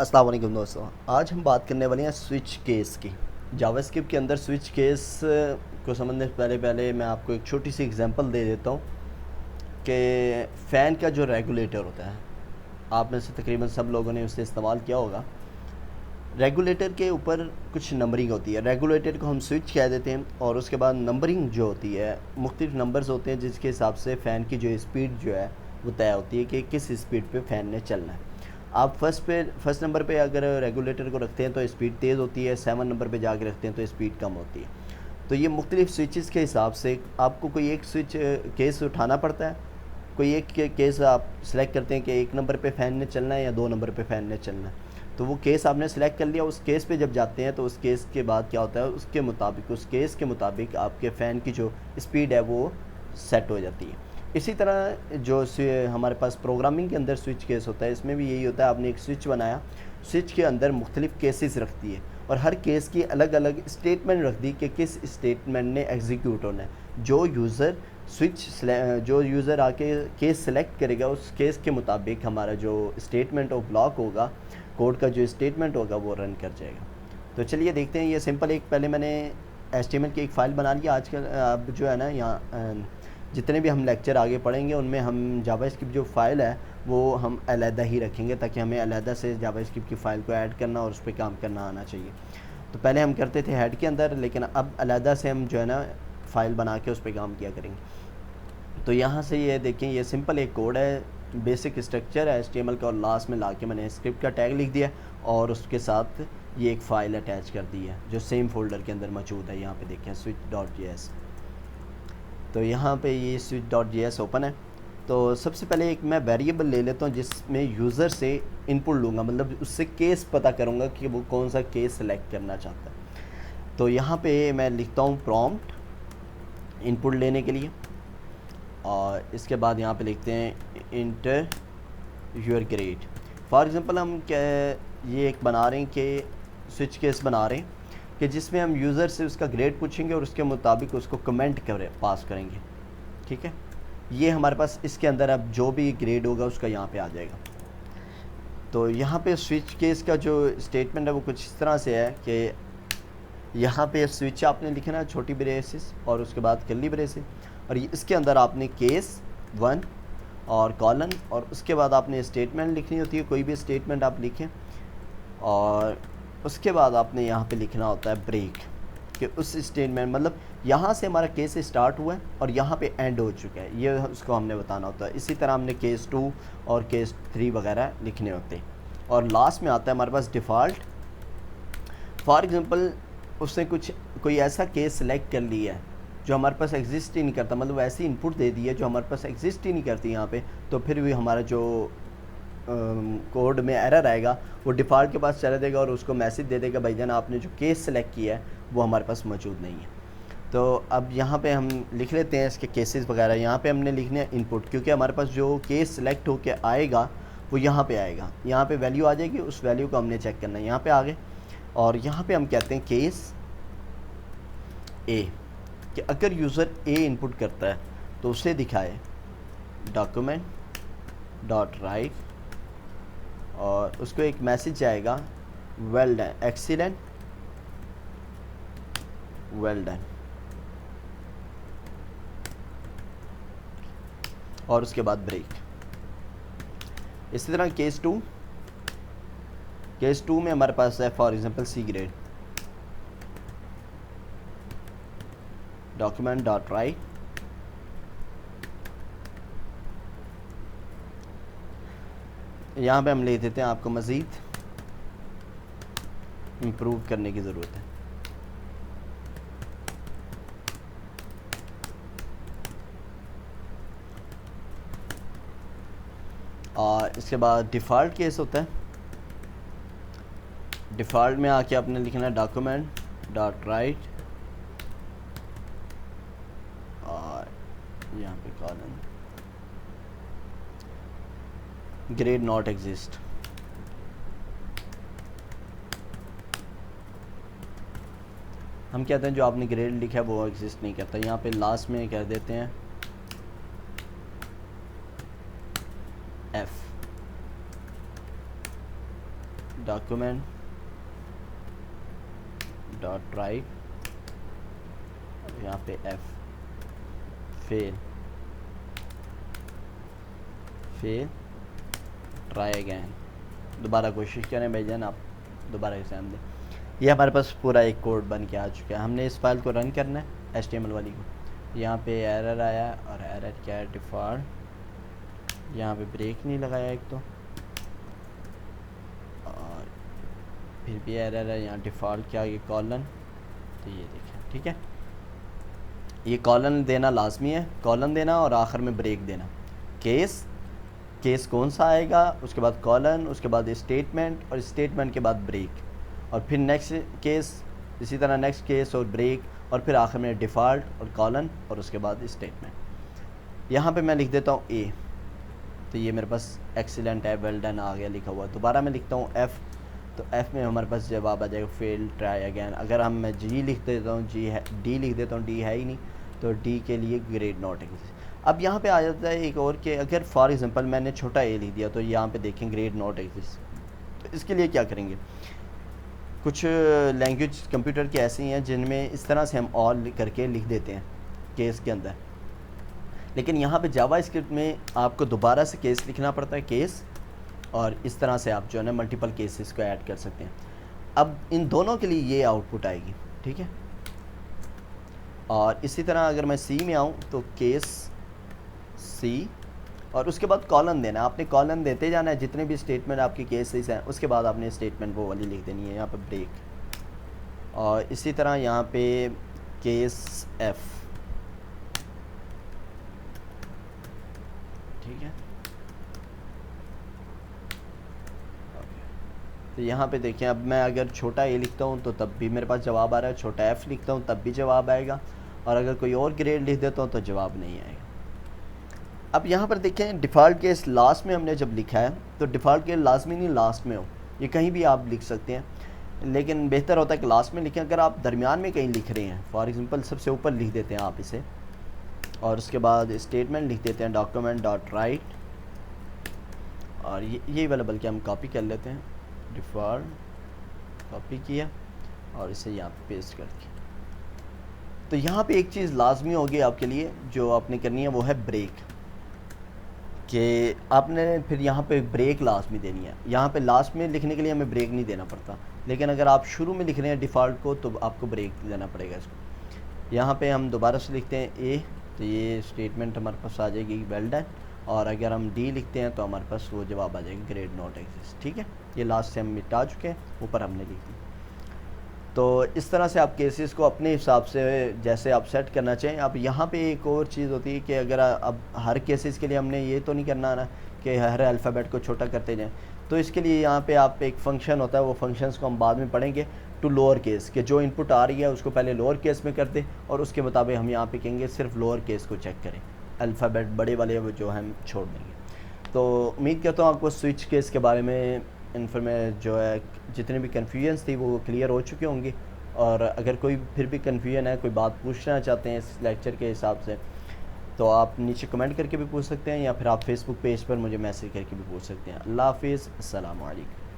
अस्सलाम वालेकुम दोस्तों। आज हम बात करने वाले हैं स्विच केस की। जावास्क्रिप्ट के अंदर स्विच केस को समझने से पहले पहले मैं आपको एक छोटी सी एग्जांपल दे देता हूँ कि फ़ैन का जो रेगुलेटर होता है, आप में से तकरीबन सब लोगों ने उसे इस्तेमाल किया होगा। रेगुलेटर के ऊपर कुछ नंबरिंग होती है। रेगुलेटर को हम स्विच कह देते हैं और उसके बाद नंबरिंग जो होती है, मुख्तलिफ नंबर्स होते हैं जिसके हिसाब से फ़ैन की जो स्पीड जो है वो तय होती है कि किस स्पीड पे फ़ैन ने चलना है। आप फर्स्ट नंबर पे अगर रेगुलेटर को रखते हैं तो स्पीड तेज़ होती है, 7 नंबर पे जाके रखते हैं तो स्पीड कम होती है। तो ये मुख्तलिफ स्विचेस के हिसाब से आपको कोई एक स्विच केस उठाना पड़ता है। कोई एक केस आप सिलेक्ट करते हैं कि 1 नंबर पे फ़ैन ने चलना है या 2 नंबर पे फ़ैन ने चलना है। तो वो केस आपने सेलेक्ट कर लिया। उस केस पे जब जाते हैं तो उस केस के बाद क्या होता है, उसके मुताबिक, उस केस के मुताबिक आपके फ़ैन की जो स्पीड है वो सेट हो जाती है। इसी तरह जो हमारे पास प्रोग्रामिंग के अंदर स्विच केस होता है, इसमें भी यही होता है। आपने एक स्विच बनाया, स्विच के अंदर मुख्तलिफ केसेस रखती है और हर केस की अलग अलग स्टेटमेंट रख दी कि किस स्टेटमेंट ने एग्जीक्यूट होना है। जो यूज़र आके केस सेलेक्ट करेगा उस केस के मुताबिक हमारा जो स्टेटमेंट ऑफ ब्लॉक होगा, कोड का जो स्टेटमेंट होगा वो रन कर जाएगा। तो चलिए देखते हैं। ये सिंपल एक पहले मैंने HTML की एक फ़ाइल बना ली। आजकल अब जो है ना, यहाँ जितने भी हम लेक्चर आगे पढ़ेंगे उनमें हम जावास्क्रिप्ट जो फ़ाइल है वो हम अलहदा ही रखेंगे, ताकि हमें अलहदा से जावास्क्रिप्ट की फ़ाइल को ऐड करना और उस पर काम करना आना चाहिए। तो पहले हम करते थे हेड के अंदर, लेकिन अब अलहदा से हम जो है ना फ़ाइल बना के उस पर काम किया करेंगे। तो यहाँ से ये देखें, ये सिंपल एक कोड है, बेसिक स्ट्रक्चर है HTML का, और लास्ट में लाके मैंने स्क्रिप्ट का टैग लिख दिया और उसके साथ ये एक फ़ाइल अटैच कर दी है जो सेम फोल्डर के अंदर मौजूद है। यहाँ पे देखें switch.js। तो यहाँ पे ये switch.js ओपन है। तो सबसे पहले एक मैं वेरिएबल ले लेता हूँ जिसमें यूज़र से इनपुट लूँगा, मतलब उससे केस पता करूँगा कि वो कौन सा केस सेलेक्ट करना चाहता है। तो यहाँ पे मैं लिखता हूँ प्रॉम्प्ट इनपुट लेने के लिए, और इसके बाद यहाँ पे लिखते हैं inter your grade. For example हम क्या ये एक बना रहे हैं कि स्विच केस बना रहे हैं कि जिसमें हम यूज़र से उसका ग्रेड पूछेंगे और उसके मुताबिक उसको कमेंट पास करेंगे। ठीक है, ये हमारे पास इसके अंदर अब जो भी ग्रेड होगा उसका यहाँ पे आ जाएगा। तो यहाँ पे स्विच केस का जो स्टेटमेंट है वो कुछ इस तरह से है कि यहाँ पे स्विच आपने लिखना है छोटी ब्रेसेस और उसके बाद कर्ली ब्रेसेस, और इसके अंदर आपने केस 1 और कॉलन, और उसके बाद आपने स्टेटमेंट लिखनी होती है, कोई भी स्टेटमेंट आप लिखें, और उसके बाद आपने यहाँ पे लिखना होता है ब्रेक, कि उस स्टेटमेंट मतलब यहाँ से हमारा केस स्टार्ट हुआ है और यहाँ पे एंड हो चुका है, ये उसको हमने बताना होता है। इसी तरह हमने केस 2 और केस 3 वगैरह लिखने होते हैं। और लास्ट में आता है हमारे पास डिफ़ॉल्ट। फॉर एग्ज़ाम्पल उसने कोई ऐसा केस सेलेक्ट कर लिया है जो हमारे पास एग्जिस्ट ही नहीं करता, मतलब ऐसी इनपुट दे दी है जो हमारे पास एग्जिस्ट ही नहीं करती यहाँ पे, तो फिर भी हमारा जो कोड में एरर आएगा वो डिफ़ॉल्ट के पास चला देगा और उसको मैसेज दे देगा, भाईजान आपने जो केस सेलेक्ट किया है वो हमारे पास मौजूद नहीं है। तो अब यहाँ पे हम लिख लेते हैं इसके केसेस वगैरह। यहाँ पे हमने लिखने हैं इनपुट, क्योंकि हमारे पास जो केस सेलेक्ट होके आएगा वो यहाँ पे आएगा, यहाँ पे वैल्यू आ जाएगी, उस वैल्यू को हमने चेक करना है। यहाँ पे आ गए और यहाँ पे हम कहते हैं केस ए, कि अगर यूज़र ए इनपुट करता है तो उसे दिखाए डॉक्यूमेंट डॉट राइट, और उसको एक मैसेज आएगा well done, excellent, well done, और उसके बाद ब्रेक। इसी तरह केस 2 में हमारे पास है for example C grade, document dot right, यहाँ पे हम ले देते हैं आपको मज़ीद इम्प्रूव करने की ज़रूरत है। और इसके बाद डिफ़ॉल्ट केस होता है। डिफ़ॉल्ट में आके आपने लिखना है डॉक्यूमेंट डॉट राइट, और यहाँ पे कॉलन ग्रेड नॉट एग्जिस्ट। हम कहते हैं जो आपने ग्रेड लिखा है वो एग्जिस्ट नहीं करता। यहाँ पे लास्ट में कह देते हैं F, डॉक्यूमेंट डॉट राइट, यहाँ पे एफ फेल ट्राई अगैन, दोबारा कोशिश करें भाईजान, आप दोबारा एग्जाम दें। ये हमारे पास पूरा एक कोड बन के आ चुका है। हमने इस फाइल को रन करना है HTML वाली को। यहाँ पे एरर आया और एरर क्या है, डिफ़ॉल्ट, यहाँ पे ब्रेक नहीं लगाया एक तो, और फिर भी एरर है यहाँ डिफ़ॉल्ट क्या, ये कॉलन, तो ये देखें ठीक है, ये कॉलन देना लाजमी है, कॉलन देना और आखिर में ब्रेक देना। केस कौन सा आएगा, उसके बाद कॉलन, उसके बाद स्टेटमेंट, और स्टेटमेंट के बाद ब्रेक, और फिर नेक्स्ट केस, इसी तरह नेक्स्ट केस और ब्रेक, और फिर आखिर में डिफ़ॉल्ट और कॉलन, और उसके बाद स्टेटमेंट। यहाँ पे मैं लिख देता हूँ ए, तो ये मेरे पास एक्सीलेंट है, वेल डन आ गया लिखा हुआ। दोबारा मैं लिखता हूँ एफ़, तो एफ़ में हमारे पास जवाब आ जाएगा फेल ट्राई अगैन। अगर मैं जी लिख देता हूँ, जी है, डी लिख देता हूँ, डी है ही नहीं, तो डी के लिए ग्रेड नॉट एग्जिस्ट। अब यहाँ पे आ जाता है एक और कि अगर फॉर एग्जांपल मैंने छोटा ए लिख दिया, तो यहाँ पे देखें ग्रेड नॉट एग्जिस्ट। तो इसके लिए क्या करेंगे, कुछ लैंग्वेज कंप्यूटर की ऐसी हैं जिनमें इस तरह से हम ऑल करके लिख देते हैं केस के अंदर, लेकिन यहाँ पे जावास्क्रिप्ट में आपको दोबारा से केस लिखना पड़ता है, केस, और इस तरह से आप जो है ना मल्टीपल केसेस को ऐड कर सकते हैं। अब इन दोनों के लिए ये आउटपुट आएगी, ठीक है। और इसी तरह अगर मैं सी में आऊँ तो केस सी, और उसके बाद कॉलन देना, आपने कॉलन देते जाना है, जितने भी स्टेटमेंट आपके केसेस हैं उसके बाद आपने स्टेटमेंट वो वाली लिख देनी है, यहाँ पे ब्रेक, और इसी तरह यहाँ पे केस एफ, ठीक है। तो यहाँ पे देखें, अब मैं अगर छोटा ए लिखता हूँ तो तब भी मेरे पास जवाब आ रहा है, छोटा एफ़ लिखता हूँ तब भी जवाब आएगा, और अगर कोई और ग्रेड लिख देता हूँ तो जवाब नहीं आएगा। अब यहाँ पर देखें डिफ़ॉल्ट केस लास्ट में हमने जब लिखा है, तो डिफ़ॉल्ट केस लाजमी नहीं लास्ट में हो, ये कहीं भी आप लिख सकते हैं, लेकिन बेहतर होता है कि लास्ट में लिखें। अगर आप दरमियान में कहीं लिख रहे हैं, फॉर एग्ज़ाम्पल सबसे ऊपर लिख देते हैं आप इसे, और उसके बाद स्टेटमेंट लिख देते हैं डॉक्यूमेंट डॉट राइट, और ये वाला बल्कि हम कॉपी कर लेते हैं, डिफ़ॉल्ट कॉपी किया और इसे यहाँ पे पेस्ट कर दिया। तो यहाँ पे एक चीज़ लाजमी होगी आपके लिए जो आपने करनी है, वो है ब्रेक, कि आपने फिर यहाँ पे ब्रेक लाजमी देनी है। यहाँ पे लास्ट में लिखने के लिए हमें ब्रेक नहीं देना पड़ता, लेकिन अगर आप शुरू में लिख रहे हैं डिफ़ॉल्ट को तो आपको ब्रेक देना पड़ेगा इसको। यहाँ पे हम दोबारा से लिखते हैं ए, तो ये स्टेटमेंट हमारे पास आ जाएगी वेल डन, और अगर हम डी लिखते हैं तो हमारे पास वो जवाब आ जाएगा ग्रेड नॉट एग्जिस्ट, ठीक है। ये लास्ट से हम मिटा चुके हैं, ऊपर हमने लिख दी। तो इस तरह से आप केसेस को अपने हिसाब से जैसे आप सेट करना चाहें। अब यहाँ पे एक और चीज़ होती है कि अगर अब हर केसेस के लिए हमने ये तो नहीं करना ना कि हर अल्फ़ाबेट को छोटा करते जाएं, तो इसके लिए यहाँ पे आप एक फ़ंक्शन होता है, वो फंक्शंस को हम बाद में पढ़ेंगे, टू लोअर केस, कि जो इनपुट आ रही है उसको पहले लोअर केस में कर दे, और उसके मुताबिक हम यहाँ पे कहेंगे सिर्फ लोअर केस को चेक करें, अल्फ़ाबेट बड़े वाले वो जो हम छोड़ देंगे। तो उम्मीद करता हूँ आपको स्विच केस के बारे में जो है जितने भी कन्फ्यूजन्स थी वो क्लियर हो चुकी होंगी, और अगर कोई फिर भी कन्फ्यूजन है, कोई बात पूछना चाहते हैं इस लेक्चर के हिसाब से, तो आप नीचे कमेंट करके भी पूछ सकते हैं, या फिर आप फेसबुक पेज पर मुझे मैसेज करके भी पूछ सकते हैं। अल्लाह हाफिज़, अस्सलामु अलैकुम।